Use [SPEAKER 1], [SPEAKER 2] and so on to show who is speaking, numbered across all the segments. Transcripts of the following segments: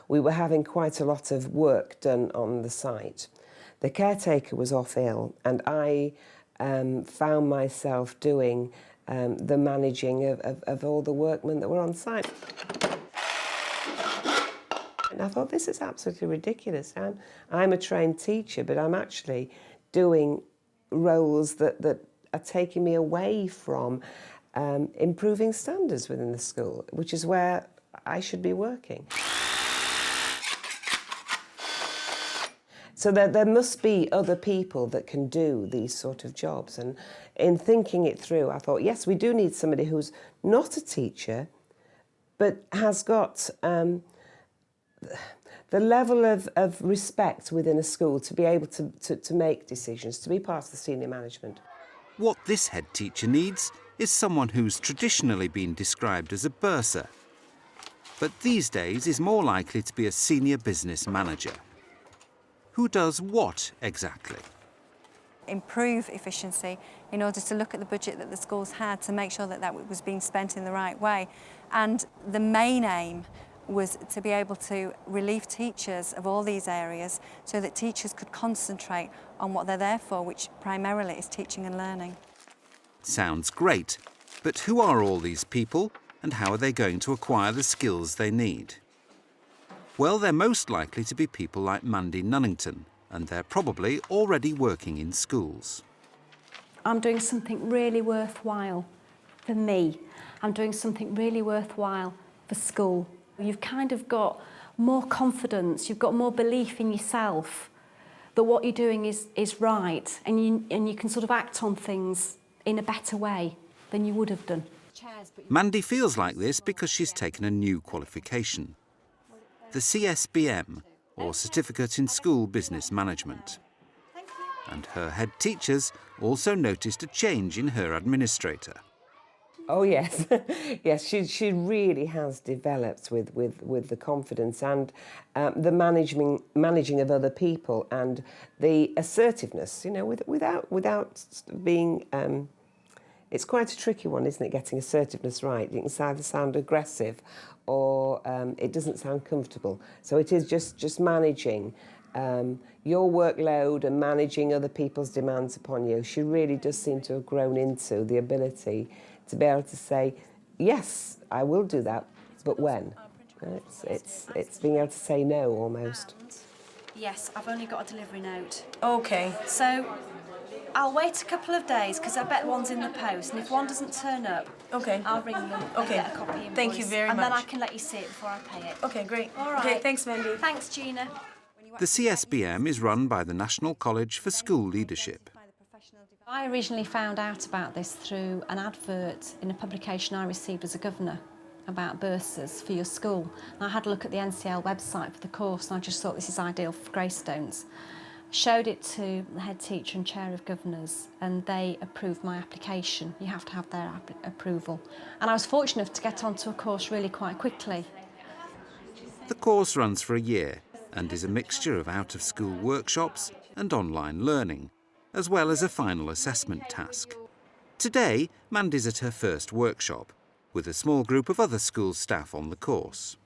[SPEAKER 1] We were having quite a lot of work done on the site. The caretaker was off ill, and I found myself doing the managing of all the workmen that were on site. And I thought, this is absolutely ridiculous. I'm a trained teacher, but I'm actually doing roles that are taking me away from improving standards within the school, which is where I should be working. So there must be other people that can do these sort of jobs. And in thinking it through, I thought, yes, we do need somebody who's not a teacher, but has got the level of respect within a school to be able to make decisions, to be part of the senior management.
[SPEAKER 2] What this head teacher needs is someone who's traditionally been described as a bursar, but these days is more likely to be a senior business manager. Who does what exactly?
[SPEAKER 3] Improve efficiency in order to look at the budget that the schools had to make sure that that was being spent in the right way. And the main aim was to be able to relieve teachers of all these areas so that teachers could concentrate on what they're there for, which primarily is teaching and learning.
[SPEAKER 2] Sounds great, but who are all these people and how are they going to acquire the skills they need? Well, they're most likely to be people like Mandy Nunnington, and they're probably already working in schools.
[SPEAKER 4] I'm doing something really worthwhile for me. I'm doing something really worthwhile for school. You've kind of got more confidence, you've got more belief in yourself that what you're doing is right, and you can sort of act on things in a better way than you would have done.
[SPEAKER 2] Mandy feels like this because she's taken a new qualification. The CSBM, or Certificate in School Business Management. And her head teachers also noticed a change in her administrator.
[SPEAKER 1] Oh yes, yes, she really has developed with the confidence and the managing of other people and the assertiveness, you know, without being. It's quite a tricky one, isn't it, getting assertiveness right? You can either sound aggressive or it doesn't sound comfortable. So it is just managing your workload and managing other people's demands upon you. She really does seem to have grown into the ability to be able to say, yes, I will do that, but when? It's being able to say no almost.
[SPEAKER 5] Yes, I've only got a delivery note.
[SPEAKER 6] Okay.
[SPEAKER 5] So I'll wait a couple of days because I bet one's in the post, and if one doesn't turn up,
[SPEAKER 6] okay,
[SPEAKER 5] I'll ring them and get a copy invoice.
[SPEAKER 6] Thank you very much.
[SPEAKER 5] And then I can let you see it before I pay it.
[SPEAKER 6] Okay, great.
[SPEAKER 5] All right.
[SPEAKER 6] Okay, thanks, Mandy.
[SPEAKER 5] Thanks, Gina.
[SPEAKER 2] The CSBM is run by the National College for School Leadership.
[SPEAKER 4] I originally found out about this through an advert in a publication I received as a governor about Bursars for your school. And I had a look at the NCL website for the course and I just thought this is ideal for Greystones. Showed it to the head teacher and chair of governors and they approved my application. You have to have their approval. And I was fortunate enough to get onto a course really quite quickly.
[SPEAKER 2] The course runs for a year and is a mixture of out-of-school workshops and online learning, as well as a final assessment task. Today, Mandy's at her first workshop, with a small group of other school staff on the course.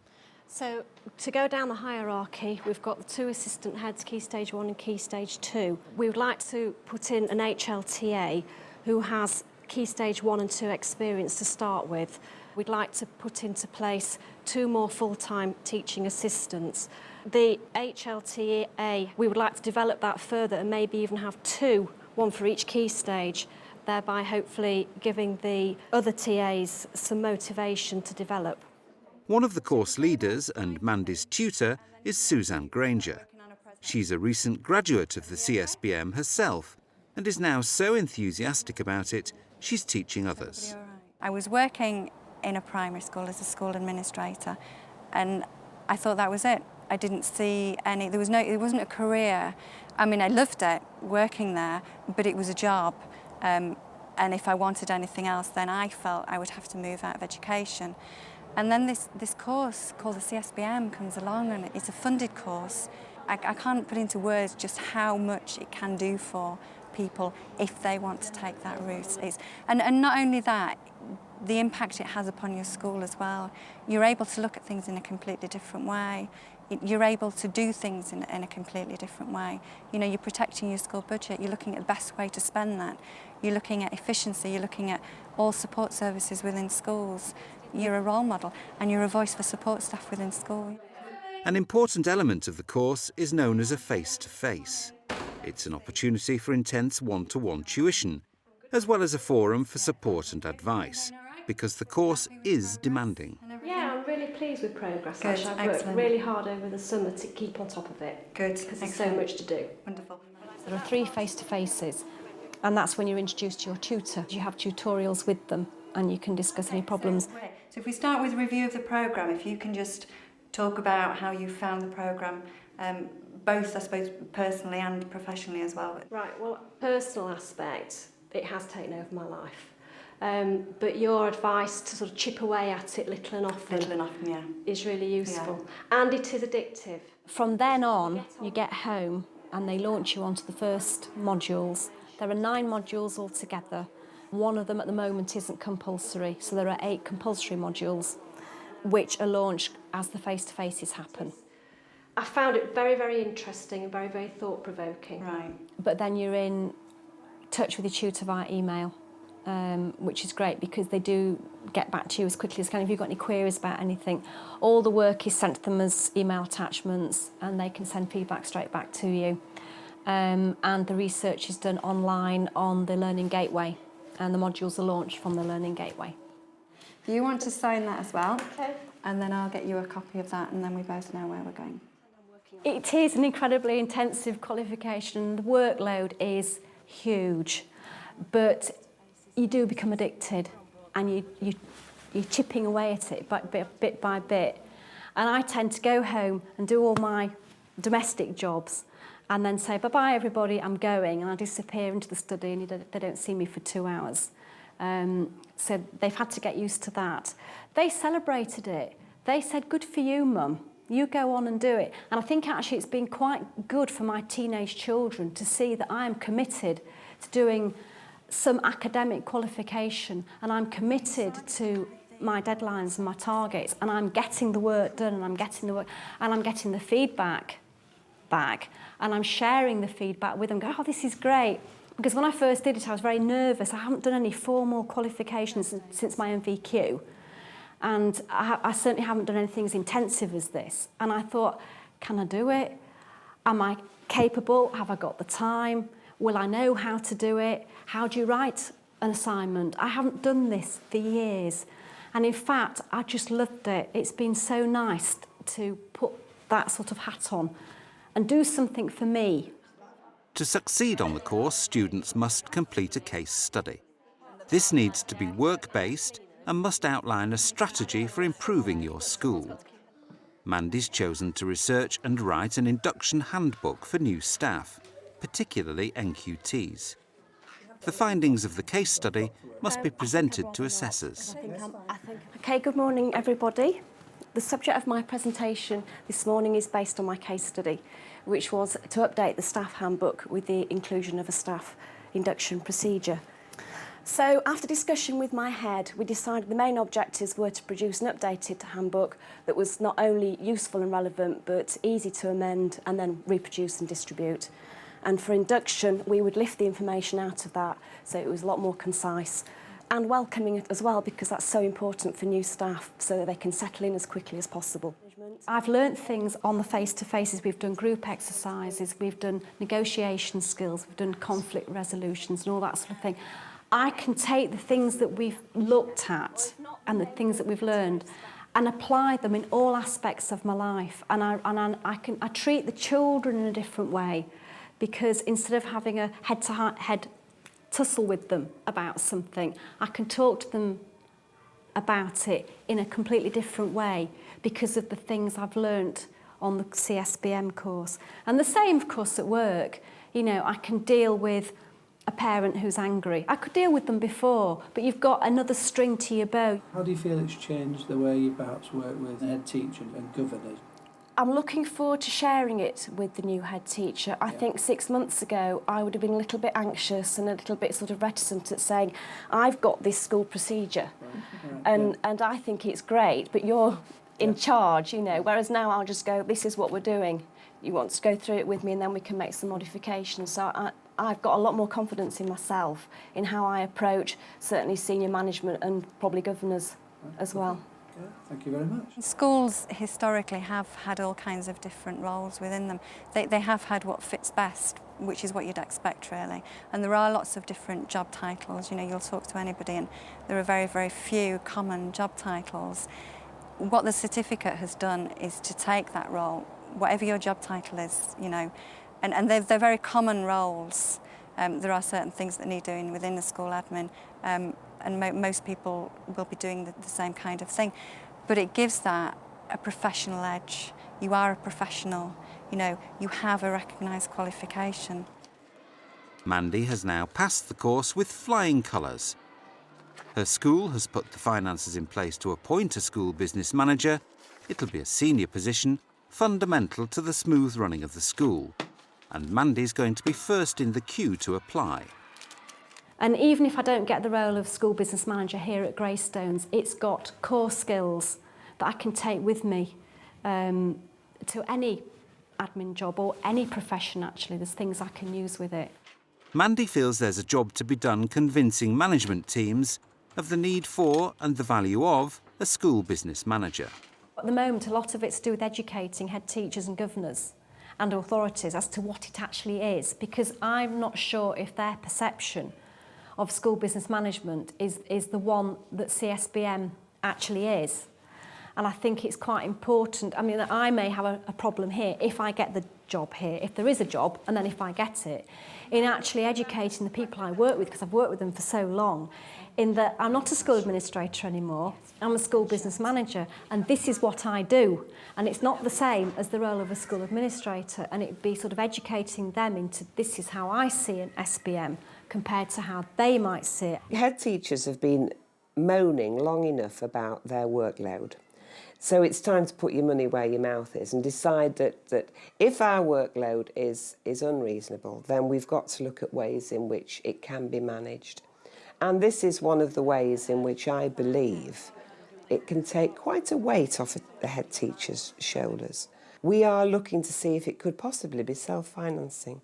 [SPEAKER 7] So, to go down the hierarchy, we've got the 2 assistant heads, Key Stage 1 and Key Stage 2. We would like to put in an HLTA who has Key Stage 1 and 2 experience to start with. We'd like to put into place 2 more full-time teaching assistants. The HLTA, we would like to develop that further and maybe even have 2, 1 for each key stage, thereby hopefully giving the other TAs some motivation to develop.
[SPEAKER 2] One of the course leaders and Mandy's tutor is Suzanne Granger. She's a recent graduate of the CSBM herself and is now so enthusiastic about it, she's teaching others.
[SPEAKER 3] I was working in a primary school as a school administrator and I thought that was it. I didn't see any, it wasn't a career. I mean, I loved it, working there, but it was a job. And if I wanted anything else, then I felt I would have to move out of education. And then this course called the CSBM comes along and it's a funded course. I can't put into words just how much it can do for people if they want to take that route. And not only that, the impact it has upon your school as well. You're able to look at things in a completely different way. You're able to do things in a completely different way. You know, you're protecting your school budget, you're looking at the best way to spend that. You're looking at efficiency, you're looking at all support services within schools. You're a role model and you're a voice for support staff within school.
[SPEAKER 2] An important element of the course is known as a face-to-face. It's an opportunity for intense one-to-one tuition, as well as a forum for support and advice, because the course is demanding.
[SPEAKER 7] Yeah, I'm really pleased with progress.
[SPEAKER 3] Good,
[SPEAKER 7] Actually, I've worked
[SPEAKER 3] excellent.
[SPEAKER 7] really hard over the summer to keep on top of it.
[SPEAKER 3] Good,
[SPEAKER 7] Because there's so much to do.
[SPEAKER 3] Wonderful.
[SPEAKER 4] There are 3 face-to-faces, and that's when you're introduced to your tutor. You have tutorials with them, and you can discuss any problems.
[SPEAKER 3] So if we start with a review of the programme, if you can just talk about how you found the programme, both, I suppose, personally and professionally as well.
[SPEAKER 7] Right, well, personal aspect, it has taken over my life. But your advice to sort of chip away at it little and often,
[SPEAKER 3] Yeah.
[SPEAKER 7] is really useful. Yeah. And it is addictive.
[SPEAKER 4] From then on, you get home and they launch you onto the first modules. There are 9 modules altogether. One of them at the moment isn't compulsory, so there are 8 compulsory modules which are launched as the face-to-faces happen.
[SPEAKER 7] I found it very, very interesting and very, very thought-provoking.
[SPEAKER 3] Right.
[SPEAKER 4] But then you're in touch with your tutor via email, which is great because they do get back to you as quickly as can. If you've got any queries about anything, all the work is sent to them as email attachments and they can send feedback straight back to you. And the research is done online on the Learning Gateway, and the modules are launched from the Learning Gateway.
[SPEAKER 3] You want to sign that as well,
[SPEAKER 7] Okay.
[SPEAKER 3] and then I'll get you a copy of that, and then we both know where we're going.
[SPEAKER 4] It is an incredibly intensive qualification. The workload is huge, but you do become addicted, and you're chipping away at it bit by bit. And I tend to go home and do all my domestic jobs and then say, bye-bye, everybody, I'm going. And I disappear into the study and they don't see me for 2 hours. So they've had to get used to that. They celebrated it. They said, good for you, Mum. You go on and do it. And I think actually it's been quite good for my teenage children to see that I am committed to doing some academic qualification and I'm committed to my deadlines and my targets and I'm getting the work done and I'm getting the feedback back and I'm sharing the feedback with them, go, oh, this is great. Because when I first did it, I was very nervous. I haven't done any formal qualifications since my MVQ. And I certainly haven't done anything as intensive as this. And I thought, can I do it? Am I capable? Have I got the time? Will I know how to do it? How do you write an assignment? I haven't done this for years. And in fact, I just loved it. It's been so nice to put that sort of hat on and do something for me.
[SPEAKER 2] To succeed on the course, students must complete a case study. This needs to be work-based and must outline a strategy for improving your school. Mandy's chosen to research and write an induction handbook for new staff, particularly NQTs. The findings of the case study must be presented to assessors.
[SPEAKER 7] Okay, good morning, everybody. The subject of my presentation this morning is based on my case study, which was to update the staff handbook with the inclusion of a staff induction procedure. So, after discussion with my head, we decided the main objectives were to produce an updated handbook that was not only useful and relevant, but easy to amend and then reproduce and distribute. And for induction, we would lift the information out of that, so it was a lot more concise and welcoming as well, because that's so important for new staff, so that they can settle in as quickly as possible.
[SPEAKER 4] I've learnt things on the face-to-faces. We've done group exercises, we've done negotiation skills, we've done conflict resolutions and all that sort of thing. I can take the things that we've looked at and the things that we've learned and apply them in all aspects of my life. And I treat the children in a different way, because instead of having a head-to-head tussle with them about something, I can talk to them about it in a completely different way because of the things I've learnt on the CSBM course. And the same, of course, at work. You know, I can deal with a parent who's angry. I could deal with them before, but you've got another string to your bow.
[SPEAKER 6] How do you feel it's changed the way you perhaps work with head teachers and governors?
[SPEAKER 7] I'm looking forward to sharing it with the new head teacher. I think 6 months ago I would have been a little bit anxious and a little bit sort of reticent at saying, I've got this school procedure and I think it's great, but you're in charge, you know, whereas now I'll just go, this is what we're doing. You want to go through it with me and then we can make some modifications. So I've got a lot more confidence in myself in how I approach certainly senior management and probably governors as well.
[SPEAKER 6] Yeah, thank you very much.
[SPEAKER 3] Schools historically have had all kinds of different roles within them. They have had what fits best, which is what you'd expect really. And there are lots of different job titles. You know, you'll talk to anybody and there are very, very few common job titles. What the certificate has done is to take that role, whatever your job title is, you know, and they're very common roles. There are certain things that need doing within the school admin, and most people will be doing the same kind of thing. But it gives that a professional edge. You are a professional, you know, you have a recognised qualification.
[SPEAKER 2] Mandy has now passed the course with flying colours. Her school has put the finances in place to appoint a school business manager. It'll be a senior position, fundamental to the smooth running of the school. And Mandy's going to be first in the queue to apply.
[SPEAKER 7] And even if I don't get the role of school business manager here at Greystones, it's got core skills that I can take with me to any admin job or any profession actually. There's things I can use with it.
[SPEAKER 2] Mandy feels there's a job to be done convincing management teams of the need for and the value of a school business manager.
[SPEAKER 7] At the moment, a lot of it's to do with educating head teachers and governors and authorities as to what it actually is, because I'm not sure if their perception of school business management is the one that CSBM actually is. And I think it's quite important. I mean, I may have a problem here if I get the job here, if there is a job, and then if I get it, in actually educating the people I work with, because I've worked with them for so long, in that I'm not a school administrator anymore, I'm a school business manager, and this is what I do. And it's not the same as the role of a school administrator, and it'd be sort of educating them into this is how I see an SBM compared to how they might see it.
[SPEAKER 1] Head teachers have been moaning long enough about their workload. So it's time to put your money where your mouth is and decide that if our workload is unreasonable, then we've got to look at ways in which it can be managed. And this is one of the ways in which I believe it can take quite a weight off the head teacher's shoulders. We are looking to see if it could possibly be self-financing.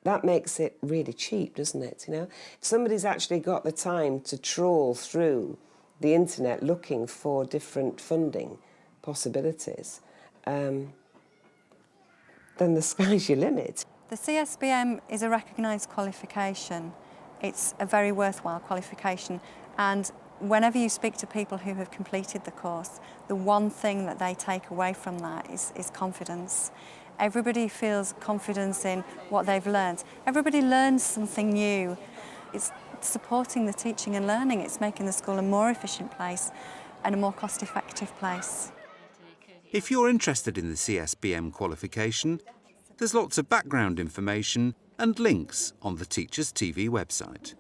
[SPEAKER 1] That makes it really cheap, doesn't it? You know, if somebody's actually got the time to trawl through the internet looking for different funding possibilities, then the sky's your limit.
[SPEAKER 3] The CSBM is a recognised qualification. It's a very worthwhile qualification, and whenever you speak to people who have completed the course, the one thing that they take away from that is confidence. Everybody feels confidence in what they've learned. Everybody learns something new. It's supporting the teaching and learning. It's making the school a more efficient place and a more cost-effective place.
[SPEAKER 2] If you're interested in the CSBM qualification, there's lots of background information and links on the Teachers TV website.